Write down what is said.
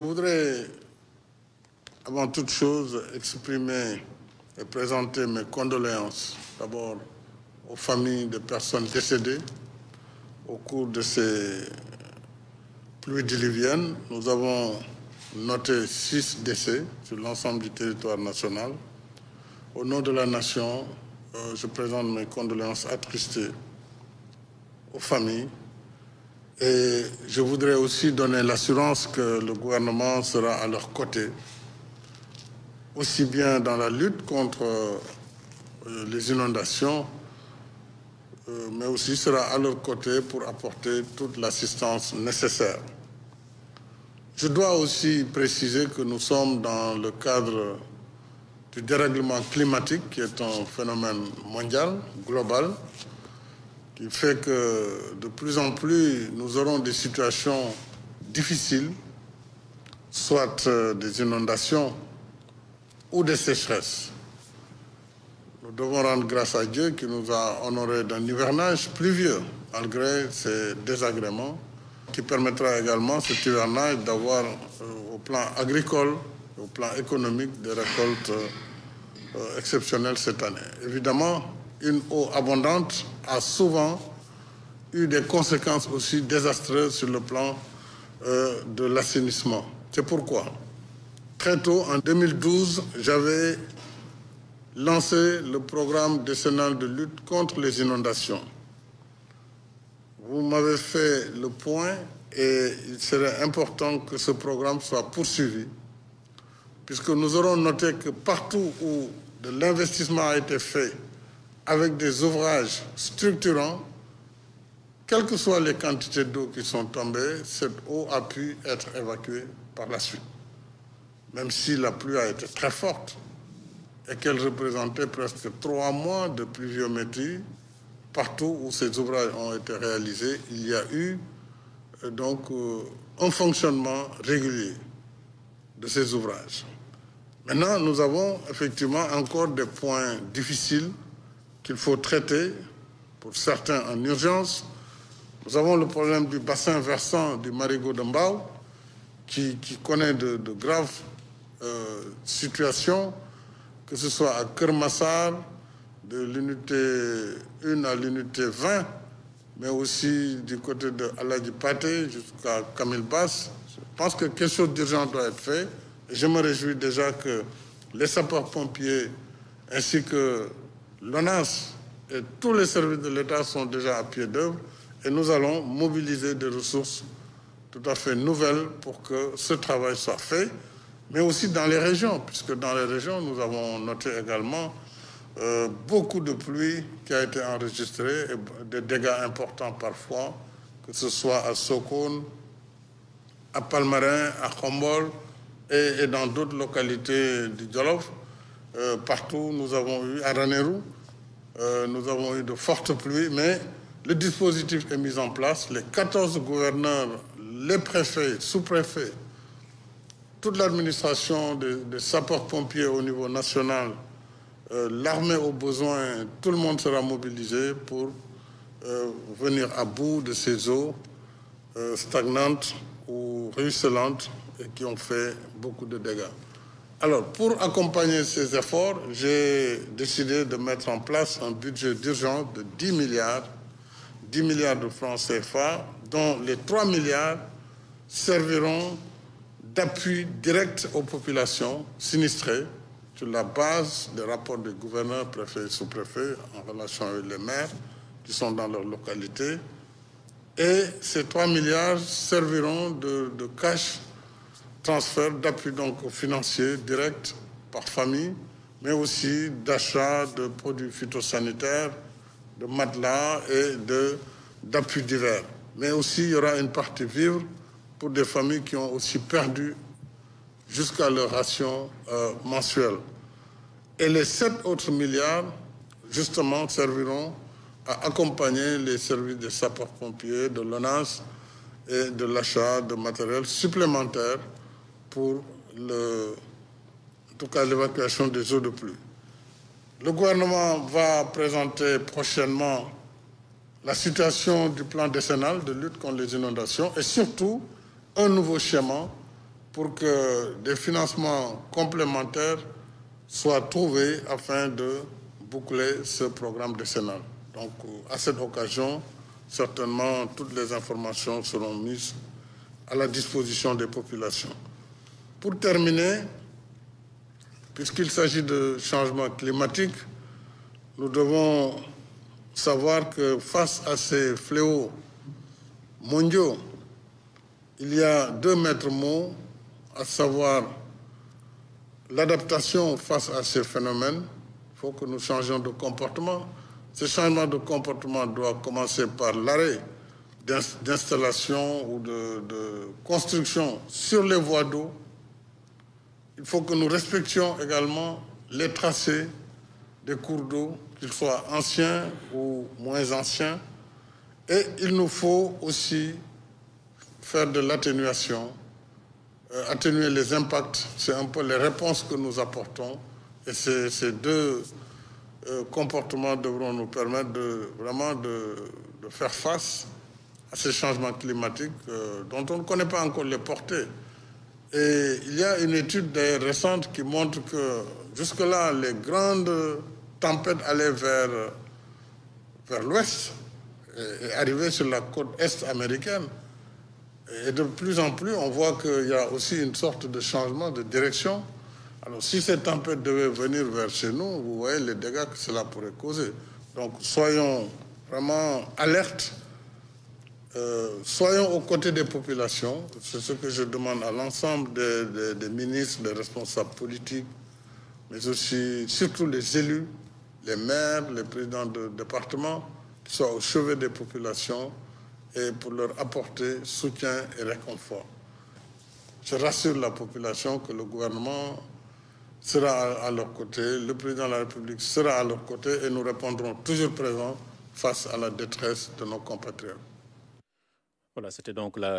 Je voudrais, avant toute chose, exprimer et présenter mes condoléances d'abord aux familles de personnes décédées au cours de ces pluies diluviennes. Nous avons noté 6 décès sur l'ensemble du territoire national. Au nom de la nation, je présente mes condoléances attristées aux familles. Et je voudrais aussi donner l'assurance que le gouvernement sera à leur côté, aussi bien dans la lutte contre les inondations, mais aussi sera à leur côté pour apporter toute l'assistance nécessaire. Je dois aussi préciser que nous sommes dans le cadre du dérèglement climatique, qui est un phénomène mondial, global, qui fait que de plus en plus, nous aurons des situations difficiles, soit des inondations ou des sécheresses. Nous devons rendre grâce à Dieu qui nous a honorés d'un hivernage pluvieux, malgré ces désagréments, qui permettra également cet hivernage d'avoir, au plan agricole, au plan économique, des récoltes exceptionnelles cette année. Évidemment, une eau abondante a souvent eu des conséquences aussi désastreuses sur le plan de l'assainissement. C'est pourquoi, très tôt, en 2012, j'avais lancé le programme décennal de lutte contre les inondations. Vous m'avez fait le point et il serait important que ce programme soit poursuivi, puisque nous aurons noté que partout où de l'investissement a été fait avec des ouvrages structurants, quelles que soient les quantités d'eau qui sont tombées, cette eau a pu être évacuée par la suite. Même si la pluie a été très forte et qu'elle représentait presque 3 mois de pluviométrie, partout où ces ouvrages ont été réalisés, il y a eu donc un fonctionnement régulier de ces ouvrages. Maintenant, nous avons effectivement encore des points difficiles qu'il faut traiter, pour certains en urgence. Nous avons le problème du bassin versant du marigot de Mbao, qui connaît de graves situations, que ce soit à Kermassar, de l'unité 1 à l'unité 20, mais aussi du côté de Aladji Paté jusqu'à Camille Basse. Je pense que quelque chose d'urgent doit être fait. Et je me réjouis déjà que les sapeurs-pompiers ainsi que l'ONAS et tous les services de l'État sont déjà à pied d'œuvre. Et nous allons mobiliser des ressources tout à fait nouvelles pour que ce travail soit fait, mais aussi dans les régions, puisque dans les régions, nous avons noté également beaucoup de pluie qui a été enregistrée, et des dégâts importants parfois, que ce soit à Sokone, à Palmarin, à Khombol et dans d'autres localités du Djolof. Partout, nous avons eu, à Ranérou, nous avons eu de fortes pluies, mais le dispositif est mis en place. Les 14 gouverneurs, les préfets, sous-préfets, toute l'administration des sapeurs-pompiers au niveau national, l'armée au besoin, tout le monde sera mobilisé pour venir à bout de ces eaux stagnantes ou ruisselantes et qui ont fait beaucoup de dégâts. Alors, pour accompagner ces efforts, j'ai décidé de mettre en place un budget d'urgence de 10 milliards de francs CFA, dont les 3 milliards serviront d'appui direct aux populations sinistrées sur la base des rapports des gouverneurs, préfets et sous-préfets en relation avec les maires qui sont dans leur localité. Et ces 3 milliards serviront de cash transfert d'appui donc financier direct par famille, mais aussi d'achat de produits phytosanitaires, de matelas et d'appui divers. Mais aussi, il y aura une partie vivre pour des familles qui ont aussi perdu jusqu'à leur ration mensuelle. Et les 7 autres milliards, justement, serviront à accompagner les services des sapeurs-pompiers, de l'ONAS et de l'achat de matériel supplémentaire pour en tout cas l'évacuation des eaux de pluie. Le gouvernement va présenter prochainement la situation du plan décennal de lutte contre les inondations et surtout un nouveau schéma pour que des financements complémentaires soient trouvés afin de boucler ce programme décennal. Donc, à cette occasion, certainement, toutes les informations seront mises à la disposition des populations. Pour terminer, puisqu'il s'agit de changement climatique, nous devons savoir que face à ces fléaux mondiaux, il y a deux maîtres mots, à savoir l'adaptation face à ces phénomènes. Il faut que nous changions de comportement. Ce changement de comportement doit commencer par l'arrêt d'installation ou de construction sur les voies d'eau. Il faut que nous respections également les tracés des cours d'eau, qu'ils soient anciens ou moins anciens. Et il nous faut aussi faire de l'atténuation, atténuer les impacts. C'est un peu les réponses que nous apportons. Et ces deux comportements devront nous permettre vraiment de faire face à ces changements climatiques dont on ne connaît pas encore les portées. Et il y a une étude récente qui montre que jusque-là, les grandes tempêtes allaient vers l'ouest et arrivaient sur la côte est américaine. Et de plus en plus, on voit qu'il y a aussi une sorte de changement de direction. Alors, si ces tempêtes devaient venir vers chez nous, vous voyez les dégâts que cela pourrait causer. Donc, soyons vraiment alertes. Soyons aux côtés des populations. C'est ce que je demande à l'ensemble des ministres, des responsables politiques, mais aussi, surtout les élus, les maires, les présidents de départements, qui soient au chevet des populations et pour leur apporter soutien et réconfort. Je rassure la population que le gouvernement sera à leur côté, le président de la République sera à leur côté et nous répondrons toujours présents face à la détresse de nos compatriotes. Voilà, c'était donc la